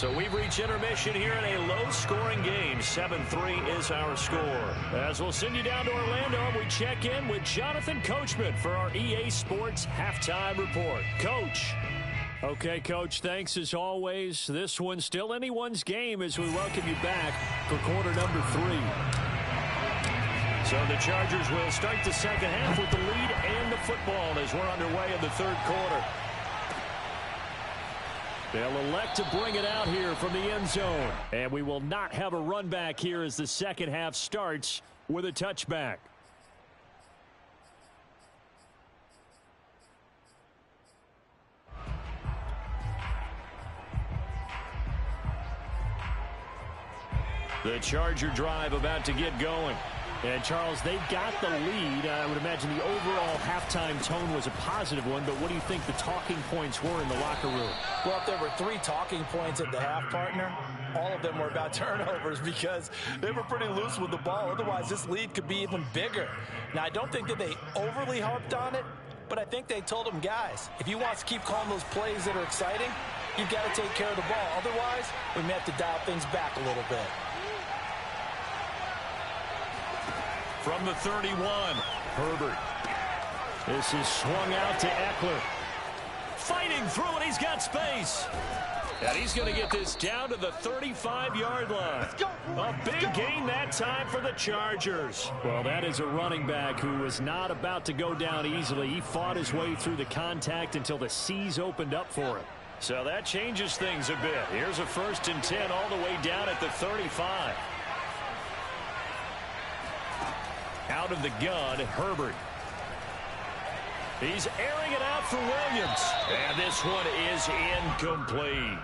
So we've reached intermission here in a low-scoring game. 7-3 is our score. As we'll send you down to Orlando, and we check in with Jonathan Coachman for our EA Sports Halftime Report. Coach. Okay, Coach, thanks as always. This one's still anyone's game as we welcome you back for quarter number 3. So the Chargers will start the second half with the lead and the football as we're underway in the third quarter. They'll elect to bring it out here from the end zone. And we will not have a run back here as the second half starts with a touchback. The Charger drive about to get going. And, Charles, they've got the lead. I would imagine the overall halftime tone was a positive one, but what do you think the talking points were in the locker room? Well, if there were 3 talking points at the half, partner, all of them were about turnovers because they were pretty loose with the ball. Otherwise, this lead could be even bigger. Now, I don't think that they overly harped on it, but I think they told them, guys, if you want to keep calling those plays that are exciting, you've got to take care of the ball. Otherwise, we may have to dial things back a little bit. From the 31, Herbert. This is swung out to Eckler. Fighting through it, he's got space. And he's going to get this down to the 35-yard line. A big gain that time for the Chargers. Well, that is a running back who was not about to go down easily. He fought his way through the contact until the seas opened up for him. So that changes things a bit. Here's a 1st and 10 all the way down at the 35. Out of the gun, Herbert. He's airing it out for Williams. And this one is incomplete.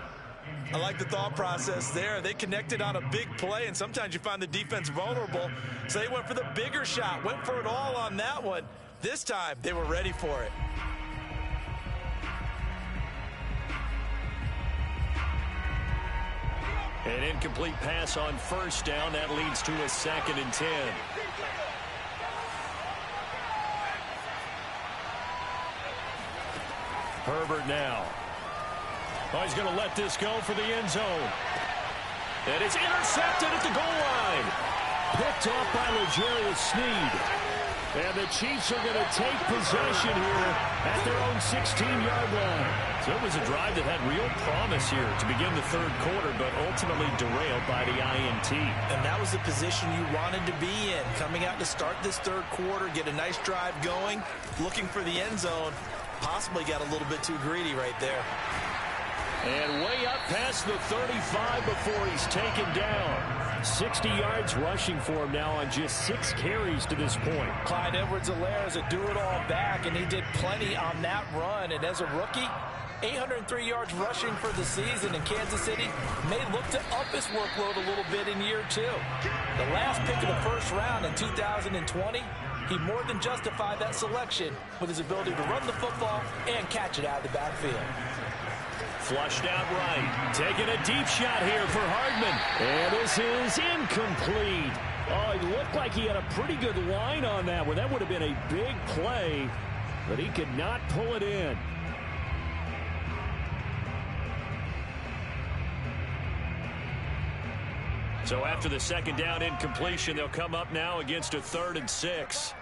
I like the thought process there. They connected on a big play, and sometimes you find the defense vulnerable. So they went for the bigger shot, went for it all on that one. This time, they were ready for it. An incomplete pass on 1st down. That leads to a 2nd and 10. Herbert now. Oh, he's going to let this go for the end zone. And it's intercepted at the goal line. Picked off by L'Jarius Sneed. And the Chiefs are going to take possession here at their own 16-yard line. So it was a drive that had real promise here to begin the third quarter, but ultimately derailed by the INT. And that was the position you wanted to be in. Coming out to start this third quarter, get a nice drive going, looking for the end zone. Possibly got a little bit too greedy right there. And way up past the 35 before he's taken down. 60 yards rushing for him now on just 6 carries to this point. Clyde Edwards-Helaire is a do-it-all back, and he did plenty on that run. And as a rookie, 803 yards rushing for the season in Kansas City may look to up his workload a little bit in year 2. The last pick of the 1st round in 2020, he more than justified that selection with his ability to run the football and catch it out of the backfield. Flushed out right. Taking a deep shot here for Hardman. And this is incomplete. Oh, it looked like he had a pretty good line on that one. That would have been a big play, but he could not pull it in. So after the 2nd down incompletion, they'll come up now against a 3rd and 6.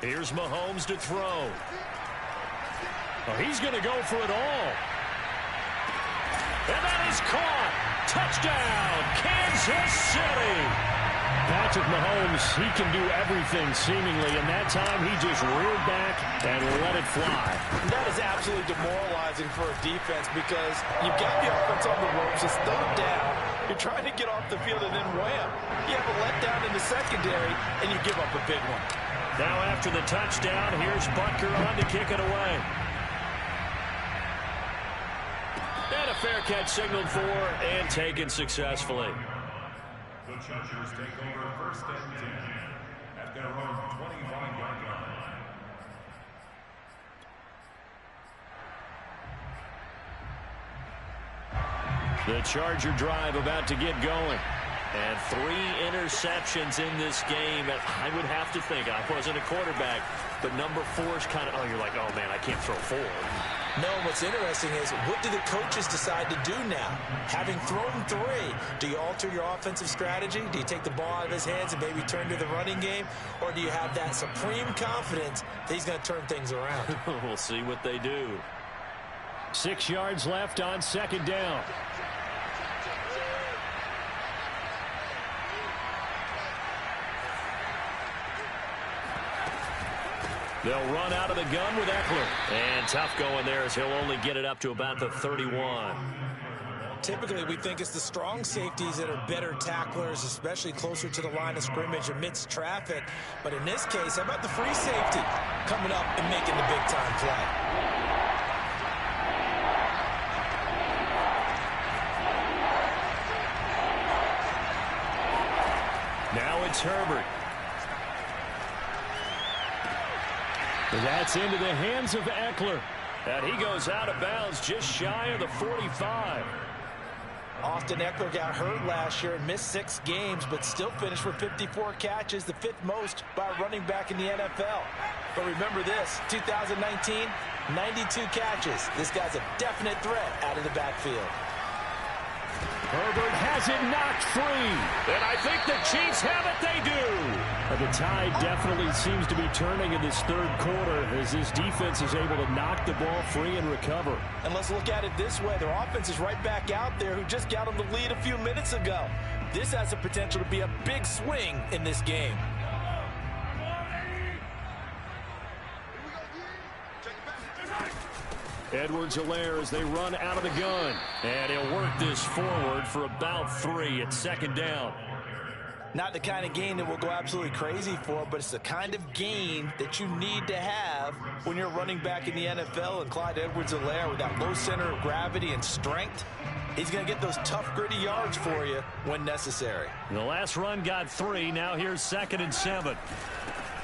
Here's Mahomes to throw. Oh, he's going to go for it all. And that is caught. Touchdown, Kansas City. Patrick Mahomes, he can do everything seemingly, and that time he just reared back and let it fly. That is absolutely demoralizing for a defense because you've got the offense on the ropes. It's 3rd down. You're trying to get off the field, and then wham, you have a letdown in the secondary, and you give up a big one. Now after the touchdown, here's Butker on to kick it away. And a fair catch signaled for and taken successfully. The Chargers take over 1st and 10 at their own 25-yard line. The Charger drive about to get going. And 3 interceptions in this game. I would have to think, I wasn't a quarterback, but number 4 is kind of, you're like, oh, man, I can't throw 4. No, what's interesting is, what do the coaches decide to do now? Having thrown 3, do you alter your offensive strategy? Do you take the ball out of his hands and maybe turn to the running game? Or do you have that supreme confidence that he's going to turn things around? We'll see what they do. 6 yards left on 2nd down. They'll run out of the gun with Eckler. And tough going there as he'll only get it up to about the 31. Typically, we think it's the strong safeties that are better tacklers, especially closer to the line of scrimmage amidst traffic. But in this case, how about the free safety coming up and making the big-time play? Now it's Herbert. That's into the hands of Eckler. And he goes out of bounds just shy of the 45. Austin Eckler got hurt last year and missed 6 games, but still finished with 54 catches, the 5th most by a running back in the NFL. But remember this, 2019, 92 catches. This guy's a definite threat out of the backfield. Herbert has it knocked free. And I think the Chiefs have it. They do. The tide definitely seems to be turning in this 3rd quarter as this defense is able to knock the ball free and recover. And let's look at it this way. Their offense is right back out there who just got them the lead a few minutes ago. This has the potential to be a big swing in this game. Edwards-Helaire as they run out of the gun. And he'll work this forward for about 3 at 2nd down. Not the kind of gain that we'll go absolutely crazy for, but it's the kind of gain that you need to have when you're running back in the NFL. And Clyde Edwards-Helaire, with that low center of gravity and strength, he's going to get those tough, gritty yards for you when necessary. The last run got 3. Now here's 2nd and 7.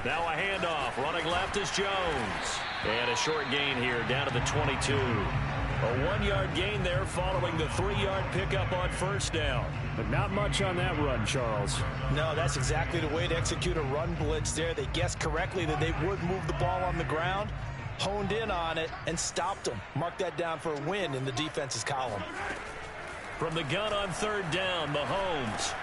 Now a handoff. Running left is Jones. And a short gain here down to the 22. A 1-yard gain there following the 3-yard pickup on 1st down. But not much on that run, Charles. No, that's exactly the way to execute a run blitz there. They guessed correctly that they would move the ball on the ground, honed in on it, and stopped them. Mark that down for a win in the defense's column. From the gun on 3rd down, Mahomes.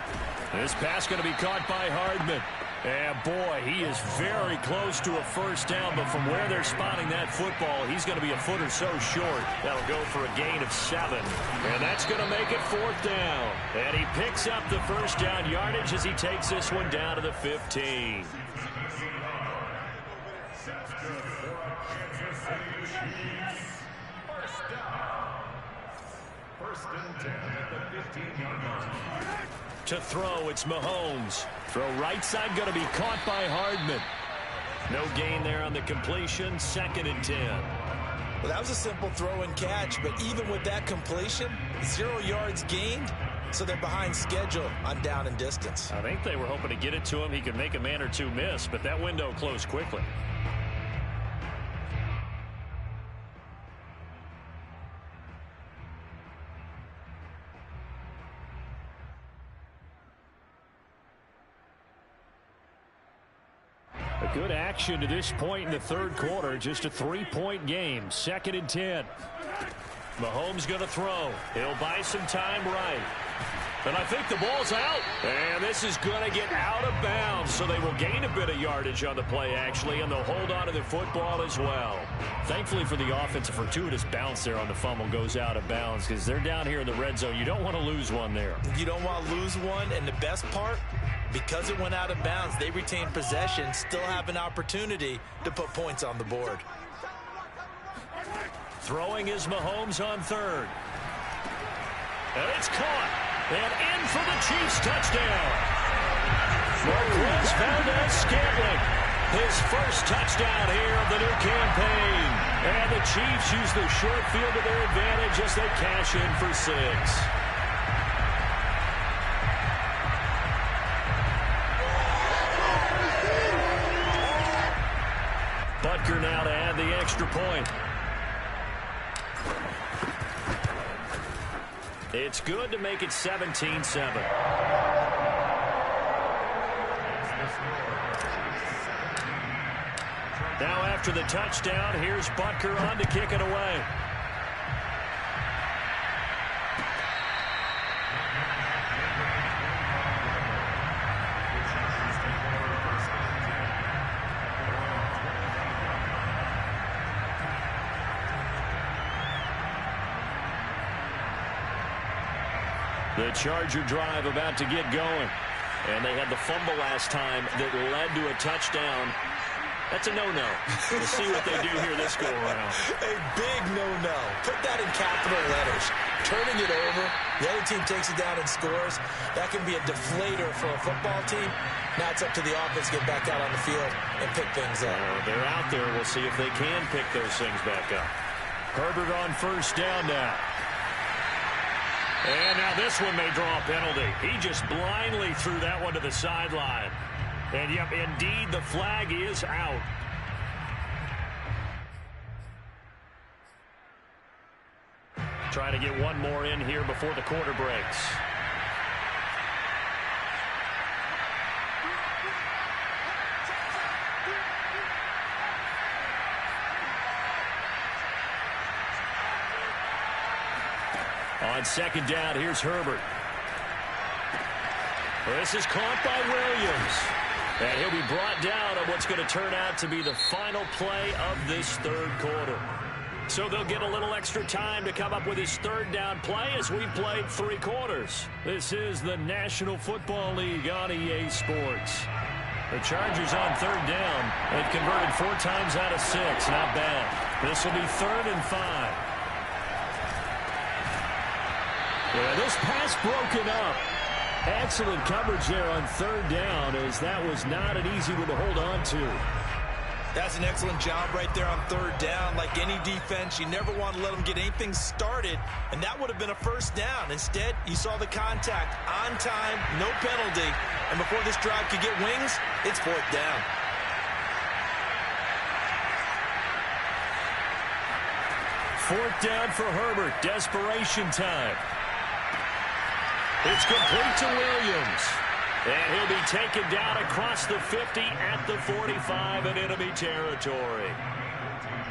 This pass going to be caught by Hardman. And boy, he is very close to a 1st down, but from where they're spotting that football, he's going to be a foot or so short. That'll go for a gain of 7. And that's going to make it 4th down. And he picks up the 1st down yardage as he takes this one down to the 15. First and 10 at the 15-yard line. To throw, it's Mahomes. Throw right side going to be caught by Hardman. No gain there on the completion. 2nd and 10. Well, that was a simple throw and catch, but even with that completion, 0 yards gained, so they're behind schedule on down and distance. I think they were hoping to get it to him. He could make a man or 2 miss, but that window closed quickly. Good action to this point in the 3rd quarter. Just a 3-point game. 2nd and 10. Mahomes going to throw. He'll buy some time right. And I think the ball's out. And this is going to get out of bounds. So they will gain a bit of yardage on the play, actually. And they'll hold on to the football as well. Thankfully for the offense, a fortuitous bounce there on the fumble goes out of bounds because they're down here in the red zone. You don't want to lose one there. You don't want to lose one. And the best part, because it went out of bounds, they retain possession, still have an opportunity to put points on the board. Throwing is Mahomes on 3rd. And it's caught. And in for the Chiefs touchdown. Marquez Valdes-Scantling. His first touchdown here of the new campaign. And the Chiefs use the short field to their advantage as they cash in for 6. Butker now to add the extra point. It's good to make it 17-7. Now after the touchdown, here's Butker on to kick it away. The Charger drive about to get going. And they had the fumble last time that led to a touchdown. That's a no-no. We'll see what they do here this go-around. A big no-no. Put that in capital letters. Turning it over, the other team takes it down and scores. That can be a deflator for a football team. Now it's up to the offense to get back out on the field and pick things up. They're out there. We'll see if they can pick those things back up. Herbert on first down now. And now this one may draw a penalty. He just blindly threw that one to the sideline. And, yep, indeed, the flag is out. Trying to get one more in here before the quarter breaks. On second down, here's Herbert. This is caught by Williams. And he'll be brought down on what's going to turn out to be the final play of this third quarter. So they'll get a little extra time to come up with his third down play as we've played 3 quarters. This is the National Football League on EA Sports. The Chargers on third down. They've converted 4 times out of 6. Not bad. This will be 3rd and 5. Yeah, this pass broken up. Excellent coverage there on third down, as that was not an easy one to hold on to. That's an excellent job right there on third down. Like any defense, you never want to let them get anything started, and that would have been a first down. Instead, you saw the contact on time, no penalty, and before this drive could get wings, it's 4th down. Fourth down for Herbert. Desperation time. It's complete to Williams. And he'll be taken down across the 50 at the 45 in enemy territory.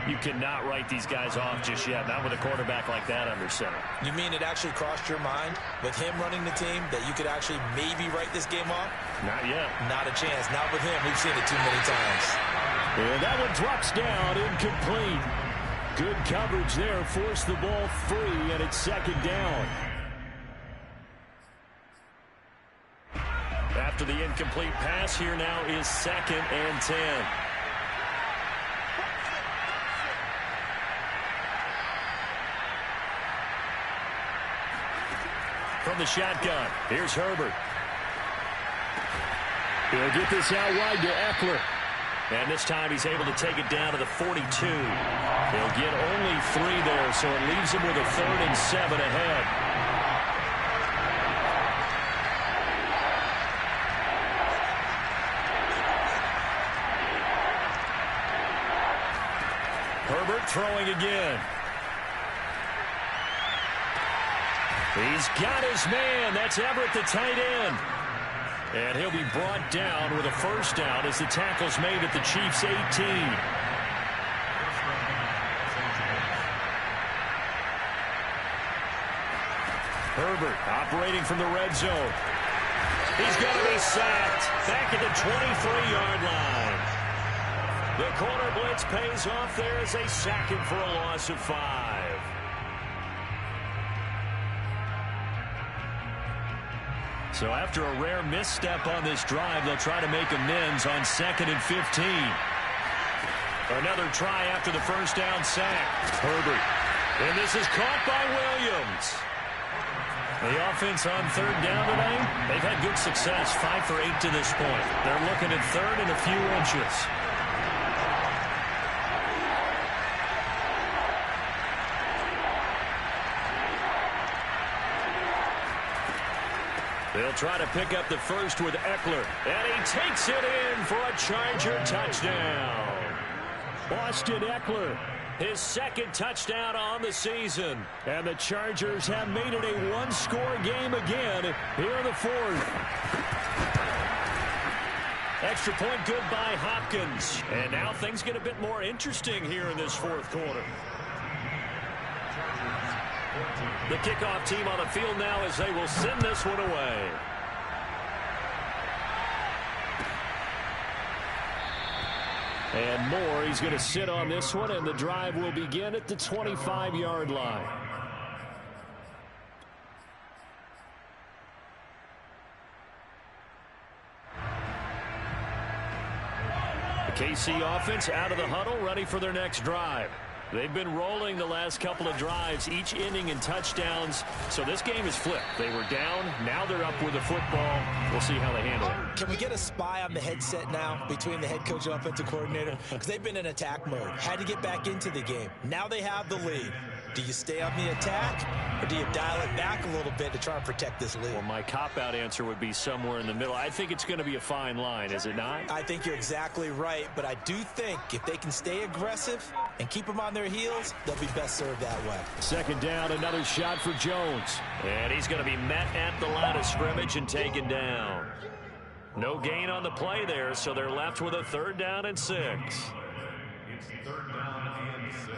You cannot write these guys off just yet, not with a quarterback like that under center. You mean it actually crossed your mind with him running the team that you could actually maybe write this game off? Not yet. Not a chance. Not with him. We've seen it too many times. And that one drops down, incomplete. Good coverage there. Forced the ball free, and it's second down. After the incomplete pass, here now is 2nd and 10. From the shotgun, here's Herbert. He'll get this out wide to Eckler. And this time he's able to take it down to the 42. He'll get only 3 there, so it leaves him with a 3rd and 7 ahead. Herbert throwing again. He's got his man. That's Everett, the tight end. And he'll be brought down with a first down as the tackle's made at the Chiefs' 18. Herbert operating from the red zone. He's going to be sacked back at the 23-yard line. The corner blitz pays off there as they sack him for a loss of 5. So after a rare misstep on this drive, they'll try to make amends on 2nd and 15. Another try after the first down sack. Herbert. And this is caught by Williams. The offense on third down today, they've had good success, 5 for 8 to this point. They're looking at 3rd and a few inches. They'll try to pick up the first with Eckler. And he takes it in for a Charger touchdown. Austin Eckler, his 2nd touchdown on the season. And the Chargers have made it a one-score game again here in the 4th. Extra point good by Hopkins. And now things get a bit more interesting here in this fourth quarter. The kickoff team on the field now as they will send this one away. And Moore, he's going to sit on this one, and the drive will begin at the 25-yard line. The KC offense out of the huddle, ready for their next drive. They've been rolling the last couple of drives, each ending in touchdowns. So this game is flipped. They were down. Now they're up with the football. We'll see how they handle it. Can we get a spy on the headset now between the head coach and offensive coordinator? Because they've been in attack mode. Had to get back into the game. Now they have the lead. Do you stay on the attack, or do you dial it back a little bit to try and protect this lead? Well, my cop-out answer would be somewhere in the middle. I think it's going to be a fine line, is it not? I think you're exactly right, but I do think if they can stay aggressive and keep them on their heels, they'll be best served that way. Second down, another shot for Jones. And he's going to be met at the line of scrimmage and taken down. No gain on the play there, so they're left with a 3rd down and 6. It's 3rd down and 6.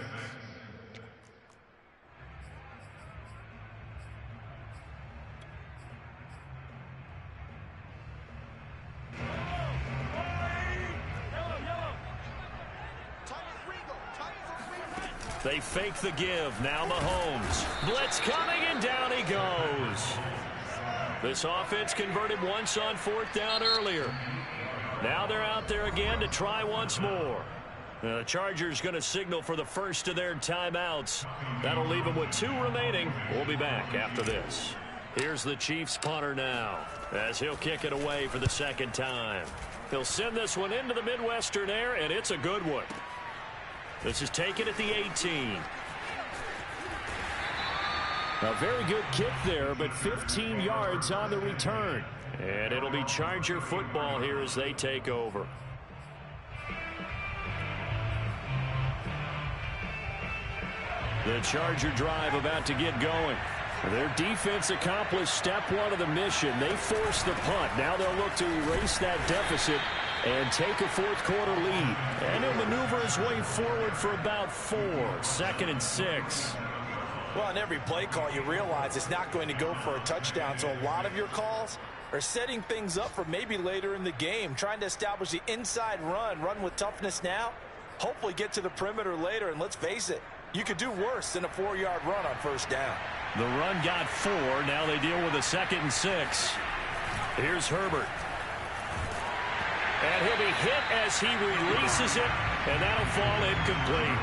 They fake the give. Now Mahomes. Blitz coming, and down he goes. This offense converted once on 4th down earlier. Now they're out there again to try once more. The Chargers going to signal for the first of their timeouts. That'll leave them with 2 remaining. We'll be back after this. Here's the Chiefs punter now as he'll kick it away for the 2nd time. He'll send this one into the Midwestern air, and it's a good one. This is taken at the 18. A very good kick there, but 15 yards on the return. And it'll be Charger football here as they take over. The Charger drive about to get going. Their defense accomplished step 1 of the mission. They forced the punt. Now they'll look to erase that deficit and take a 4th quarter lead. And he'll maneuver his way forward for about 4. 2nd and 6. Well, on every play call, you realize it's not going to go for a touchdown. So a lot of your calls are setting things up for maybe later in the game, trying to establish the inside run with toughness now, hopefully get to the perimeter later. And let's face it, you could do worse than a 4-yard run on 1st down. The run got 4. Now they deal with a 2nd and 6. Here's Herbert. And he'll be hit as he releases it, and that'll fall incomplete.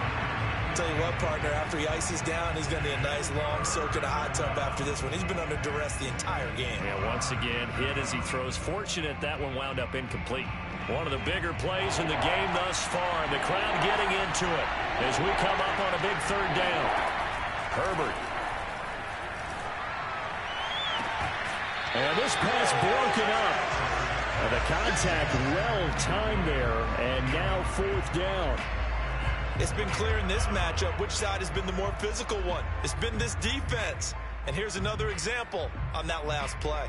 Tell you what, partner, after he ices down, he's going to need a nice long soak in a hot tub after this one. He's been under duress the entire game. Yeah, once again, hit as he throws. Fortunate that one wound up incomplete. One of the bigger plays in the game thus far, and the crowd getting into it as we come up on a big 3rd down. Herbert. And this pass broken up. The contact well timed there, and now 4th down. It's been clear in this matchup which side has been the more physical one. It's been this defense. And here's another example on that last play.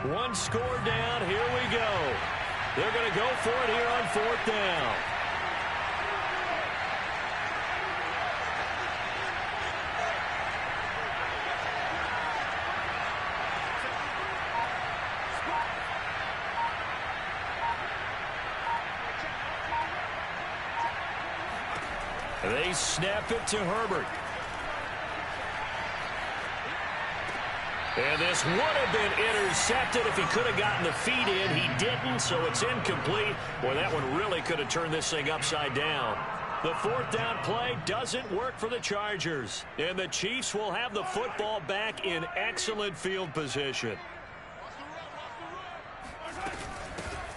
One score down. Here we go. They're going to go for it here on 4th down. They snap it to Herbert. And this would have been intercepted if he could have gotten the feet in. He didn't, so it's incomplete. Boy, that one really could have turned this thing upside down. The 4th down play doesn't work for the Chargers. And the Chiefs will have the football back in excellent field position.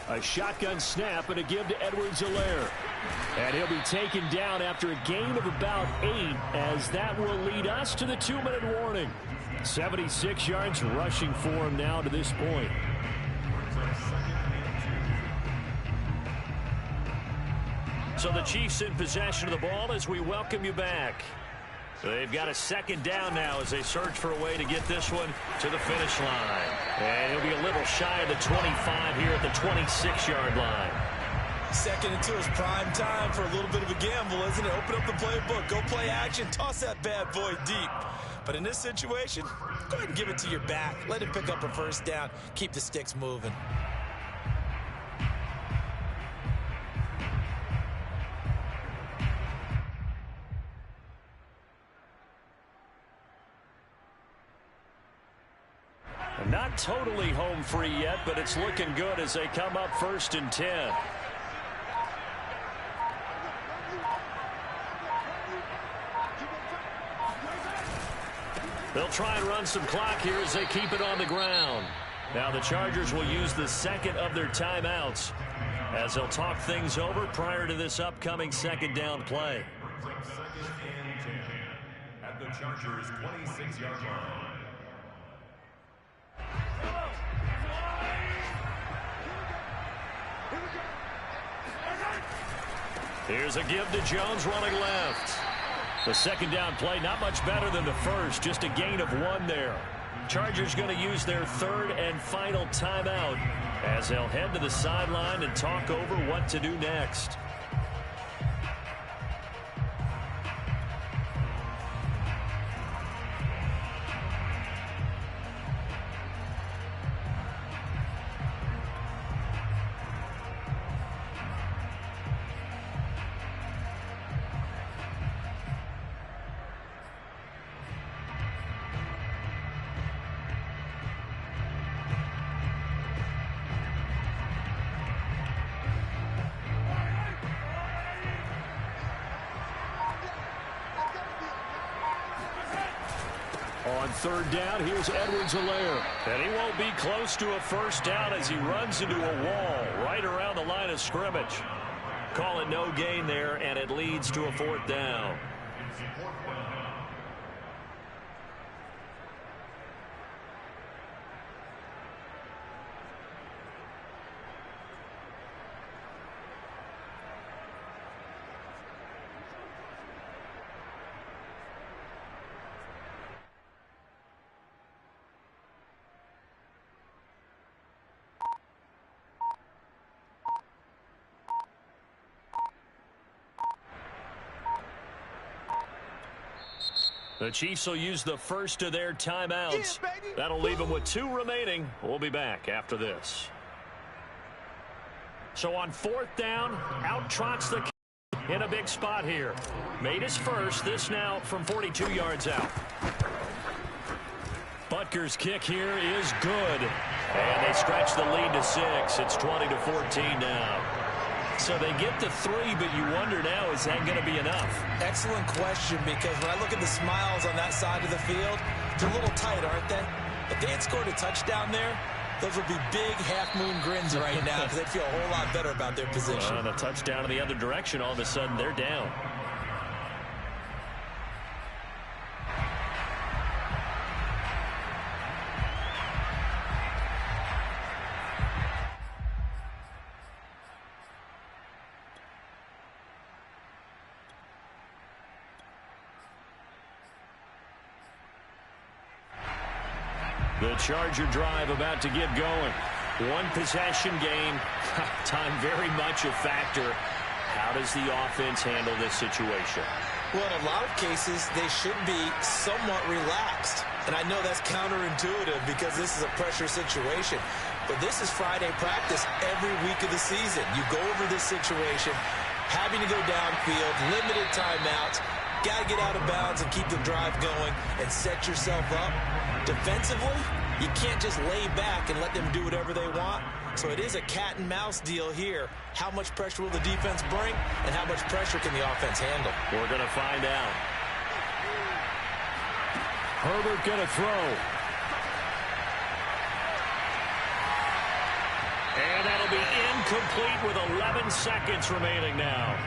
A shotgun snap and a give to Edwards-Helaire. And he'll be taken down after a gain of about 8, as that will lead us to the 2-minute warning. 76 yards rushing for him now to this point. So the Chiefs in possession of the ball as we welcome you back. They've got a second down now as they search for a way to get this one to the finish line. And he'll be a little shy of the 25 here at the 26-yard line. Second and 2 is prime time for a little bit of a gamble, isn't it? Open up the playbook, go play action, toss that bad boy deep. But in this situation, go ahead and give it to your back. Let him pick up a first down. Keep the sticks moving. Not totally home free yet, but it's looking good as they come up 1st and 10. They'll try and run some clock here as they keep it on the ground. Now the Chargers will use the second of their timeouts as they'll talk things over prior to this upcoming second down play. Second and 10 at the Chargers' 26-yard line. Here's a give to Jones running left. The second down play not much better than the first, just a gain of 1 there. Chargers going to use their third and final timeout as they'll head to the sideline and talk over what to do next. On third down, here's Edwards-Helaire. And he won't be close to a first down as he runs into a wall right around the line of scrimmage. Call it no gain there, and it leads to a 4th down. The Chiefs will use the first of their timeouts. That'll leave them with 2 remaining. We'll be back after this. So on 4th down, out trots the in a big spot here. Made his first. This now from 42 yards out. Butker's kick here is good. And they stretch the lead to 6. It's 20-14 now. So they get to 3, but you wonder now, is that going to be enough? Excellent question, because when I look at the smiles on that side of the field, they're a little tight, aren't they? If they had scored a touchdown there, those would be big half-moon grins right now because they'd feel a whole lot better about their position. On a touchdown in the other direction, all of a sudden they're down. The Charger drive about to get going. 1 possession game. Time very much a factor. How does the offense handle this situation? Well, in a lot of cases, they should be somewhat relaxed. And I know that's counterintuitive because this is a pressure situation. But this is Friday practice every week of the season. You go over this situation, having to go downfield, limited timeouts, got to get out of bounds and keep the drive going and set yourself up. Defensively, you can't just lay back and let them do whatever they want. So it is a cat and mouse deal here. How much pressure will the defense bring, and how much pressure can the offense handle? We're going to find out. Herbert going to throw. And that'll be incomplete with 11 seconds remaining now.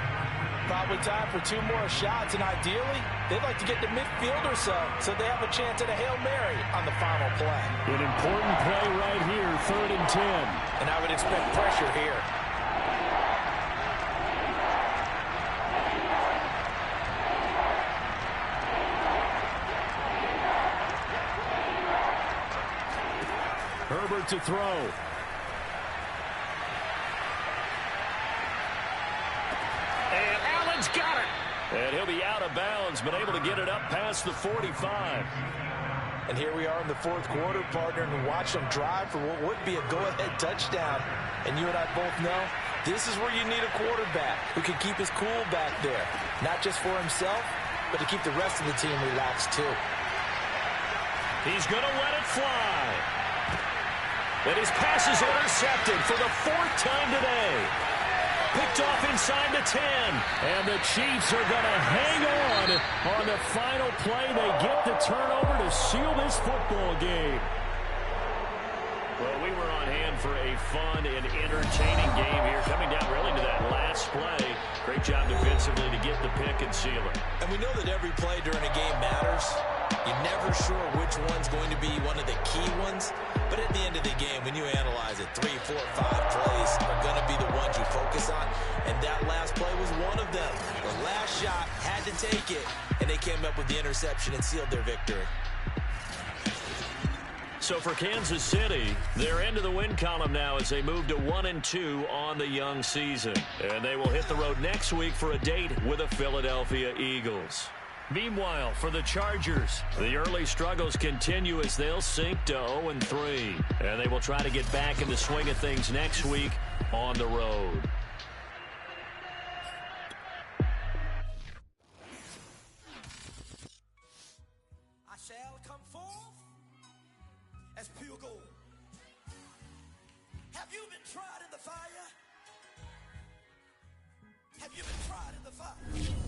Probably time for 2 more shots, and ideally, they'd like to get to midfield or so they have a chance at a Hail Mary on the final play. An important play right here, 3rd and 10. And I would expect pressure here. Herbert to throw. And Allen's got it. And he'll be out of bounds, but able to get it up past the 45. And here we are in the fourth quarter, partner, and watch them drive for what would be a go-ahead touchdown. And you and I both know this is where you need a quarterback who can keep his cool back there. Not just for himself, but to keep the rest of the team relaxed too. He's going to let it fly. And his pass is intercepted for the fourth time today. Picked off inside the 10. And the Chiefs are going to hang on the final play. They get the turnover to seal this football game. Well, we were on hand for a fun and entertaining game here. Coming down really to that last play. Great job defensively to get the pick and seal it. And we know that every play during a game matters. You're never sure which one's going to be one of the key ones. But at the end of the game, when you analyze it, 3, 4, 5 plays are going to be the ones you focus on. And that last play was one of them. The last shot had to take it, and they came up with the interception and sealed their victory. So for Kansas City, they're into the win column now as they move to 1-2 on the young season. And they will hit the road next week for a date with the Philadelphia Eagles. Meanwhile, for the Chargers, the early struggles continue as they'll sink to 0-3. And they will try to get back in the swing of things next week on the road. I shall come forth as pure gold. Have you been tried in the fire? Have you been tried in the fire?